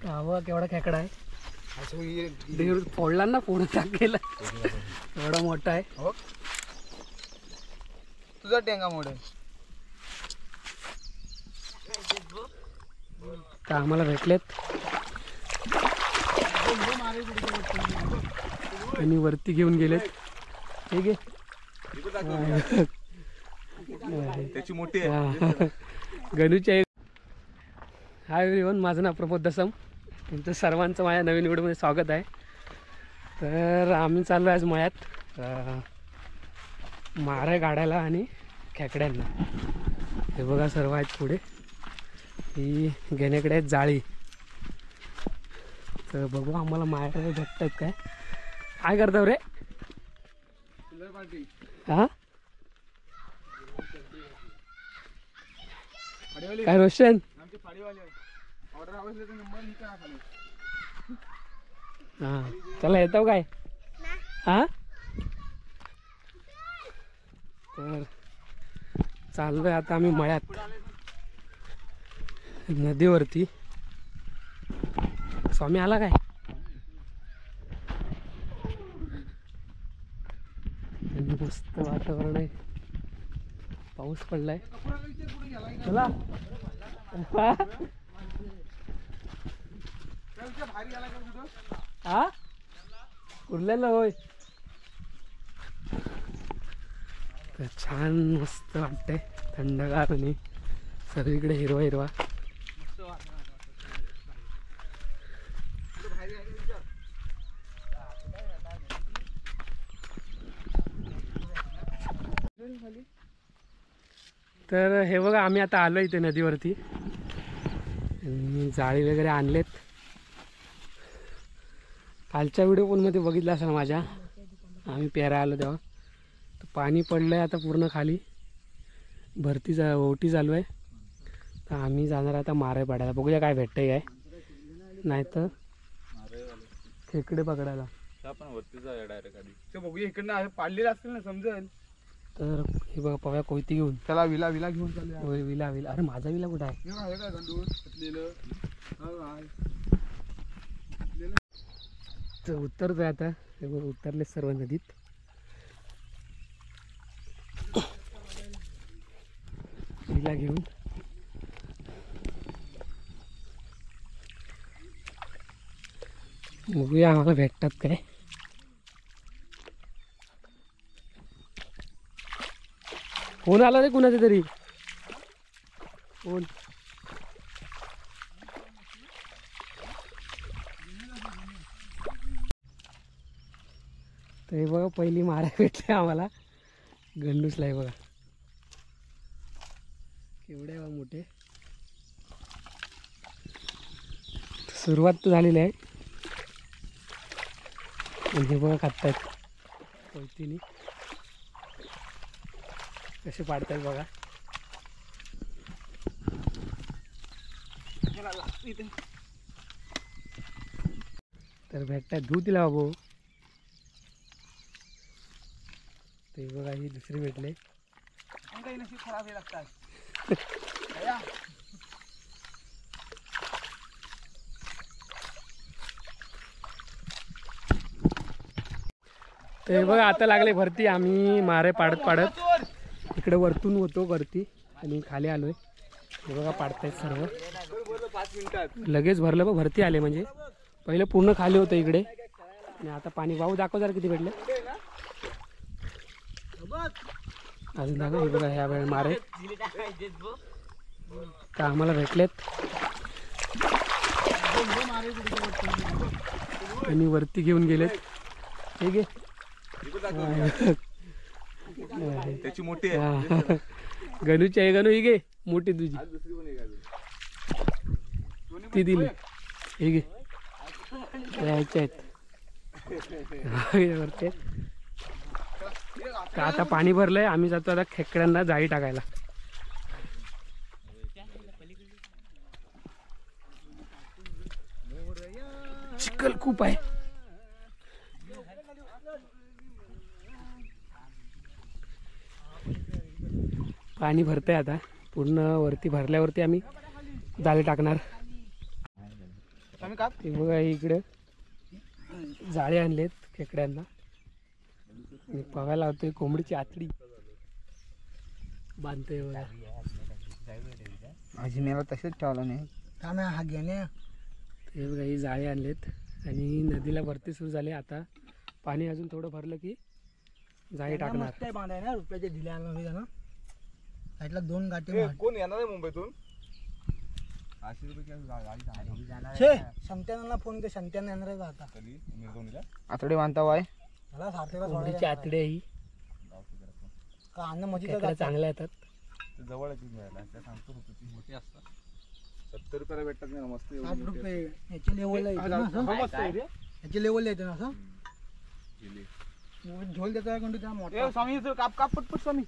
हवा केवढा खेकडा आहे. देव फोडला ना, फोडून टाकेला एवढा मोठा आहे. तुझा टेंगा मोडे तर आम्हाला भेटलेत आणि वरती घेऊन गेलेत. ठीक आहे, त्याची मोठी गणूची आहे. हाय एव्हरीवन, माझं नाव प्रमोद दसम. तुमचं सर्वांचं माझ्या नवीन व्हिडिओमध्ये स्वागत आहे. तर आम्ही चाललो आज मळ्यात मारे काढायला आणि खेकड्यांना. हे बघा सर्व आहेत पुढे. ही घेण्याकडे आहेत जाळी. तर बघू आम्हाला मारे भेटतात काय. काय करतो रे? हा काय रोशन? हा चला येतो काय. हा तर चाललोय आता आम्ही मळ्यात नदीवरती. स्वामी आला काय? मस्त वातावरण आहे, पाऊस पडलाय. चला हा उरलेला होय. तर छान मस्त वाटतंय, थंडगार आणि सगळीकडे हिरवा हिरवा. तर हे बघा आम्ही आता आलो इथे नदीवरती. जाळी वगैरे आणलेत. कालच्या व्हिडिओ पण मध्ये बघितला असेल माझ्या, आम्ही पेरा आलो तेव्हा. तर पाणी पडलं आहे आता पूर्ण खाली, भरती ओटी चालू आहे. तर आम्ही जाणार आता मारे पाडायला. बघूया काय भेटतंय काय, नाही तर खेकडे पकडायला. बघूया इकडनं पाडलेलं असतील ना, समजेल. तर हे बघा पव्या कोयती घेऊन. चला विला विला घेऊन चालूया. होय विला विला. अरे माझा विला कुठं आहे? तर उतरतोय आता. हे बघ उतरले सर्व नदीत. विला घेऊन बघूया आम्हाला भेटतात काय. फोन आला रे कुणाचा तरी. फोन तर हे बघा पहिली मारा भेटले आम्हाला. गंडूसला आहे बघा, केवढे बघा मोठे. सुरुवात तर झालेली आहे. म्हणजे बघा खातायत कोयतीने, कसे पाडतात बघा. तर भेटतात धू तिला बाबू. ते बघा ही दुसरी भेटले. खराब हे लागतात. ते बघा आता लागले भरती. आम्ही मारे पाडत पाडत इकडे वरतून होतो वरती आणि खाली आलोय. हे बघा पाडतायत सर्व. 5 मिनिटात लगेच भरलं बघ, भरती आले. म्हणजे पहिलं पूर्ण खाली होतं इकडे आणि आता पाणी. वाहू दाखव जरा किती भेटले अजून दाखव. हे बघा ह्या वेळ मारे तर आम्हाला भेटलेत आणि वरती घेऊन गेलेत. ठीक आहे, त्याची मोठी गणूची आहे. गणू ही घे मोठी तुझी, ती दिली. हे घे यायच्या आहेत. आता पाणी भरलंय. आम्ही जातो आता खेकड्यांना जाळी टाकायला. चिखल खूप आहे. पाणी भरतंय आता पूर्ण. वरती भरल्यावरती आम्ही जाळी टाकणार. आम्ही काप ते बघा इकडे जाळे आणलेत खेकड्यांना आणि बघायला लावतोय कोंबडीची आतडी बांधतोय बघा. भाजी मला तसेच ठेवला नाही हा घेणे. ते बघा ही जाळे आणलेत आणि नदीला भरती सुरू झाली. आता पाणी अजून थोडं भरलं की जाळी टाकणार. बांधाय रुपयाचे दिले आणलं साईडला 2 गाठी कोण येणार आहे मुंबईतून 800 रुपये शंत्याला फोन कर. शंत्यानं येणार आहे का आता कधी निर्गुणीला आतडे बांधता वाय मला सारखेला कोंबडीची आतडी आहे ही. का अन्न मध्ये खेकडे चांगल्या येतात. ते जवळच मिळाला त्या सांगतो होतो ती मोठी असतात 70 रुपयाला भेटतात ना मस्त 60 रुपये याच्या लेवलला येते ना असं? याच्या लेवलला येते ना असं झोल देतो आहे त्या मोठा स्वामी काप काप पटपट स्वामी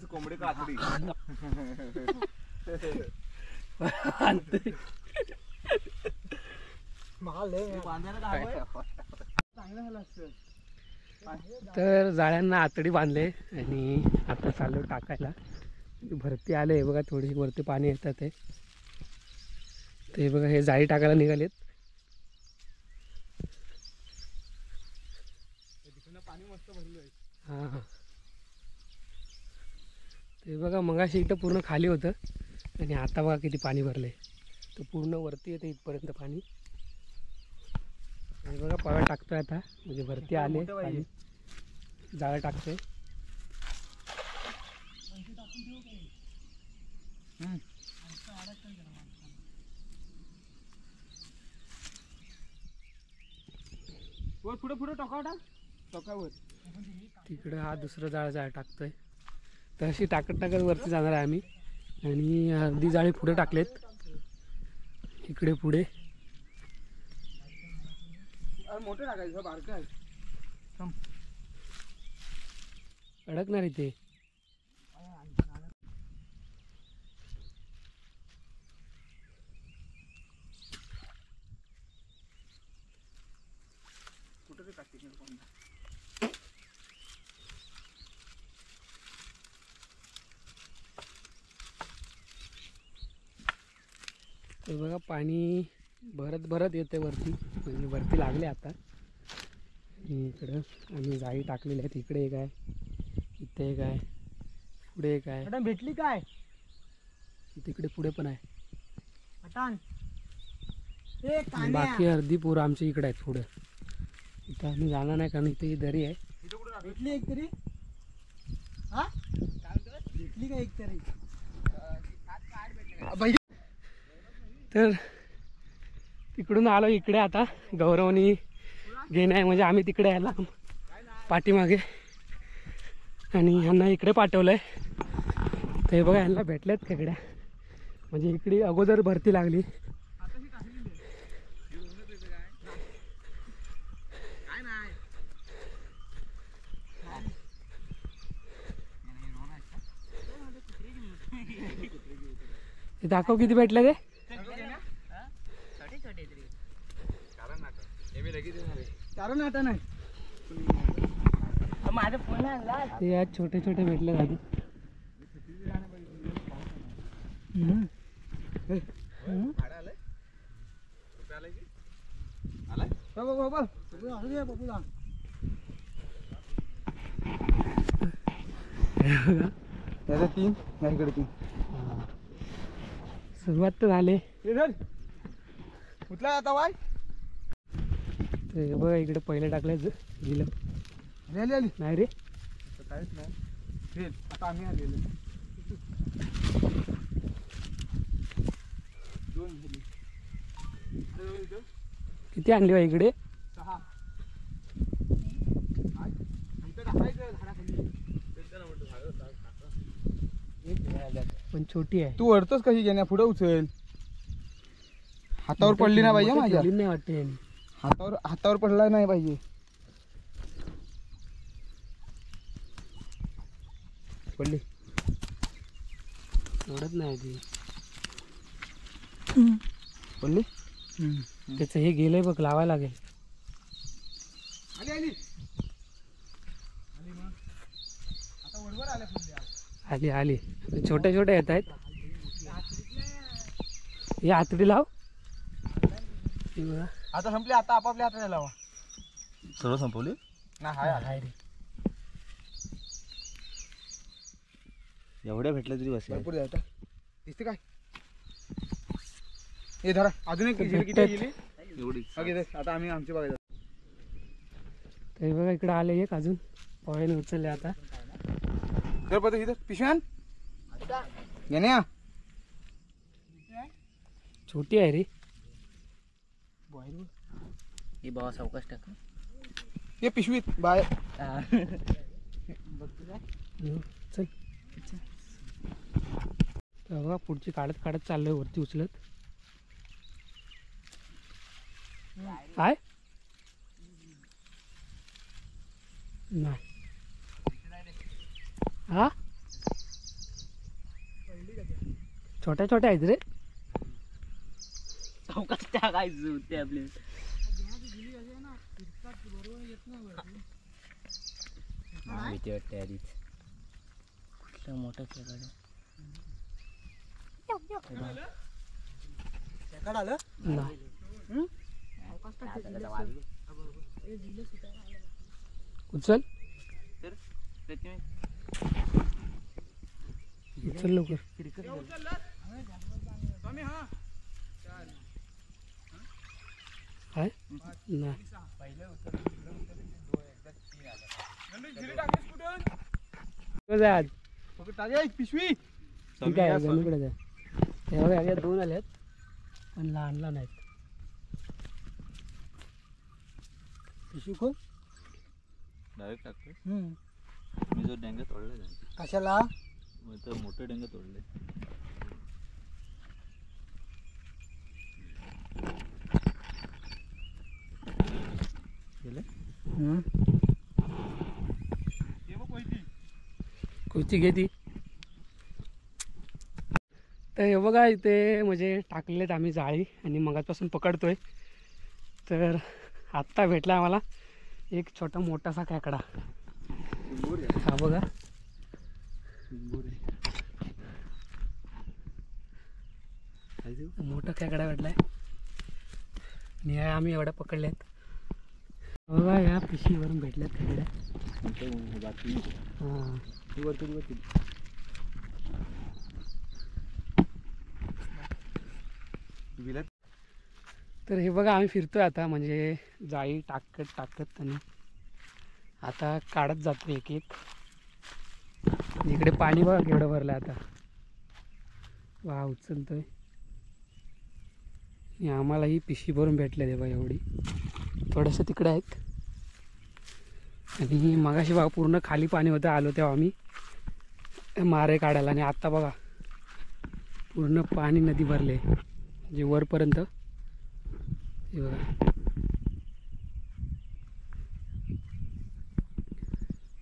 कोंबडी का आतडी महाल आहे बांधायला चांगलं झालं असतं. तर जाळ्यांना आतडी बांधले आणि आता चालू टाकायला. भरती आले बघा थोडीशी वरती पाणी येतात आहे ते बघा. हे जाळी टाकायला निघालेत. पाणी मस्त भरलं आहे. हां हां ते बघा मगाशी इथं पूर्ण खाली होतं आणि आता बघा किती पाणी भरले. तर पूर्ण वरती येते इथपर्यंत पाणी. आणि बघा पळा टाकतोय आता म्हणजे भरती आले पाणी. जाळं टाकतोय. पुढे पुढे टोकावर टोकावर तिकडं हा दुसरं जाळ टाकतोय. तर अशी टाकत वरती जाणार आहे आम्ही. आणि अर्धी जाळी पुढे टाकलेत इकडे पुढे. मोठे टाकायचं बारकं आहे अडकणार इथे. कुठे टाकते तर बघा पाणी भरत भरत येते वरती म्हणजे वरती लागले आता. आणि इकडं आम्ही जाळी टाकलेली आहेत. इकडे एक आहे, इथे एक आहे, पुढे एक आहे, मॅडम भेटली काय तिकडे पुढे पण आहे. पठाण ए आणि कान्या बाकी अर्धी पोरं आमच्या इकडे आहेत पुढं. इथं आम्ही जाणार नाही कारण इथे ही दरी आहे. भेटली एक तरी हा भेटली का एक तरी तर तिकडून आलो इकडे. आता गौरवनी घेणे म्हणजे आम्ही तिकडे यायला पाठीमागे आणि ह्यांना इकडे पाठवलं आहे. ते बघा ह्यांना भेटल्यात खेकड्या म्हणजे इकडे अगोदर भरती लागली. ते दाखव किती भेटलं ते. कारण आता नाही माझा फोन आणला ते आज छोटे छोटे भेटले दादी. त्याचा 3 याकडे 3 सुरुवात तर झाली. कुठला आता वाय ते बघा इकडे पहिले टाकलं गेलं आली आली नाही रे. काहीच नाही आता आम्ही आलेलो 2 झाली. किती आणली बा इकडे. 6 इथं टाकायचं झाडाखाली. पण छोटी आहे. तू वरतोच कशी घेण्या पुढे उचल. हातावर पडली नाही पाहिजे माझ्या. नाही वाटते यांनी. हातावर पडला नाही पाहिजे. पडली एवढंच नाही ती पडली. त्याचं हे गेलंय बघ लावायला लागेल. आली आली आली मग आता वरवर आल्या पुढल्या. आली आली छोट्या छोट्या येत आहेत. हे आतडी लाव. हे बघा आता संपले, आता आपापल्या हाताने लावा. सर्व संपवली ना हाय हाय रे. एवढ्या भेटल्या तरी बस भरपूर जायचं. दिसते काय हे धरा. अजून एक किती भेटतात. गेली एवढी. आता आम्ही आमची बघायचं. तर हे बघा इकडे आले एक अजून पवायने उचलले आता. तर पद इथं पिशव्यान घेण्या छोटी आहे रे. हे बाबा सावकाश टाक. हे पिशवीत बाय. चल. तर बघा पुढची काढत काढत चाललोय वरती उचलत. काय नाही. हा छोट्या छोट्या आहेत रे. सावकाश टाकायचं ते आपले. भीती वाटते आधीच. कुठला मोठा खेळाडू. आलं नाही. उचल उचल लवकर. काय नाही. कुठं जाय आज? पिशवी ठीक आहे गणूकडे जाय. हे बघा या दोन आल्यात पण लहान लहान आहेत. पिशवी खोल. डायरेक्ट टाकतो. मी जो डेंगे तोडले कशाला तर मोठे डेंगे तोडले. गेले कोणती घेती. तर हे बघा इथे म्हणजे टाकलेत आम्ही जाळी आणि मगाचपासून पकडतोय. तर आत्ता भेटला आम्हाला एक छोटा मोठासा खेकडा. हा बघा मोठा खेकडा भेटलाय आणि ह्या आम्ही एवढ्या पकडल्यात. बघा या पिशीवरून भेटल्यात खेकड्या. हां तर हे बघा आम्ही फिरतोय आता म्हणजे जाळी टाकत टाकत आणि आता काढत जातो एक एक. इकडे पाणी बघा केवढं भरलं आता. वा उचलतोय. आणि आम्हाला ही पिशवी भरून भेटले ते बघा एवढी. थोडंसं तिकडे आहेत आणि मगाशी बघा पूर्ण खाली पाणी होतं. आलो तेव्हा आम्ही मारे काढायला आणि आता बघा पूर्ण पाणी नदी भरले म्हणजे वरपर्यंत. हे बघा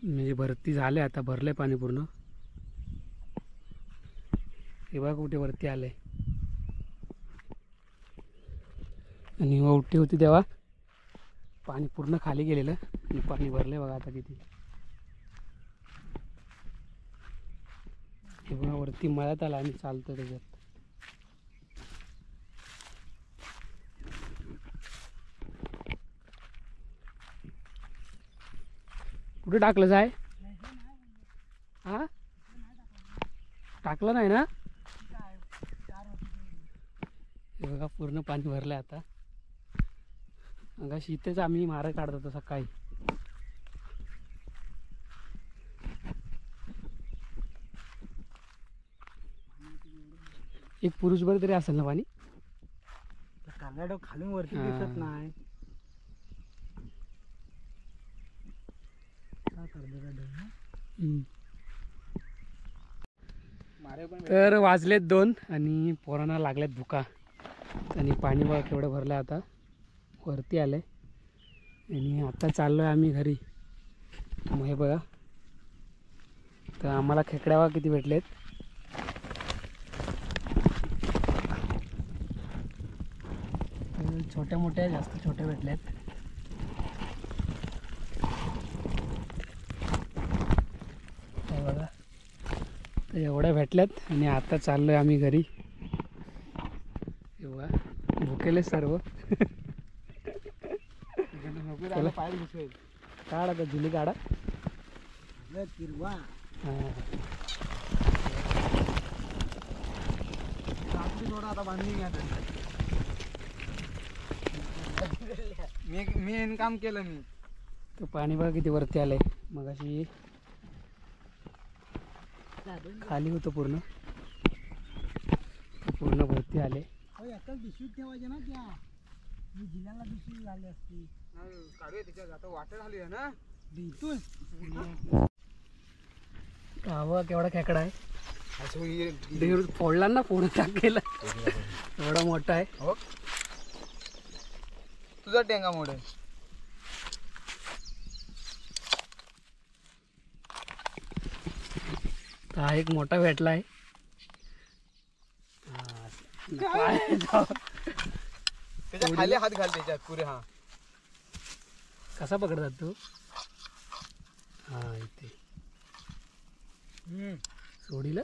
म्हणजे भरती झाले आता. भरले पाणी पूर्ण. हे बघा कुठे वरती आले आणि ओवटी होती तेव्हा पाणी पूर्ण खाली गेलेलं आणि पाणी भरले बघा आता किती. हे बघा वरती मळ्यात आला आणि चालतो त्याच्यात. कुठे टाकलं जाय. हा टाकलं नाही ना. हे बघा पूर्ण पाणी भरलं आता. मगाशी इथेच आम्ही मारे काढत होतो सकाळी. एक पुरुषभर तरी असेल ना पाणी. कांगाडो खालून वरती हा. दिसत नाही. तर वाजलेत 2 आणि पोरांना लागल्यात भुका आणि पाणी बघा केवढं भरलं आता. वरती आलंय आणि आता चाललोय आम्ही घरी. मग हे बघा तर आम्हाला खेकड्या बघा किती भेटलेत. छोट्या मोठ्या जास्त छोट्या भेटल्यात. हे बघा तर एवढ्या भेटल्यात आणि आता चाललोय आम्ही घरी. बघा भुकेले सर्व. चला. पाय घुसवेल काढा आता जुली काढा. किरवा हां रात्री थोडा आता बांधून घ्या मी इनकाम केलं मी. तर पाणी बघा किती वरती आलंय. मग अशी खाली होतं पूर्ण, पूर्ण वरती आले. एकच पिशवीत ठेवायचे ना त्या. मी जिल्ह्याला पिशवी झाली असती. काढूया तिच्यात आता वाटर झाली आहे ना इथून. हवा केवढा खेकडा आहे. देव फोडला ना फोडून टाकेला एवढा मोठा आहे. हो तुझा टेंगा मोडे. हा एक मोठा भेटला आहे. त्याच्या खाली हात घाल त्याच्यात पुरे. हा कसा पकडतात तो. हा इथे सोडीला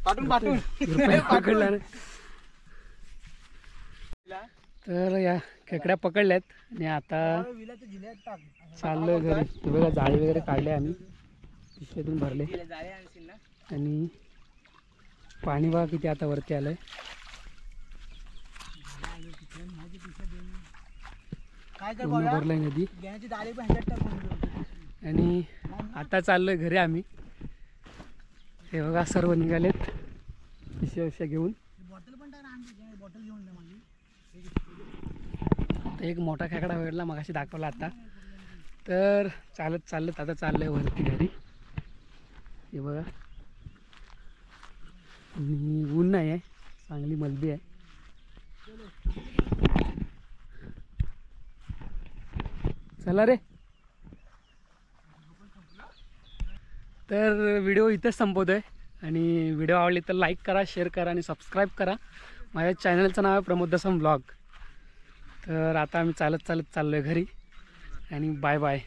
पाठून पाठून रुपये पकडला रे. तर या खेकड्या पकडल्यात आणि आता चाललोय घरी. ते बघा जाळी वगैरे काढले आम्ही, पिशवीतून भरले. आणि पाणी बघा किती आता वरती आलंय. पूर्ण भरलंय नदी. आणि आता चाललोय घरी आम्ही. हे बघा सर्व निघालेत पिशव्या घेऊन. एक मोठा खेकडा भेटला मगाशी दाखवला आता. तर चालत चालत आता चाललंय वरती घरी. हे बघा आणि ऊन नाही आहे, चांगली मलबी आहे. चला रे. तर व्हिडिओ इथेच संपवतोय. आणि व्हिडिओ आवडली तर लाईक करा, शेअर करा आणि सबस्क्राईब करा. माझ्या चॅनलचं नाव आहे प्रमोद दसम ब्लॉग. तर आता आम्ही चालत चालत चाललो आहे घरी. आणि बाय बाय.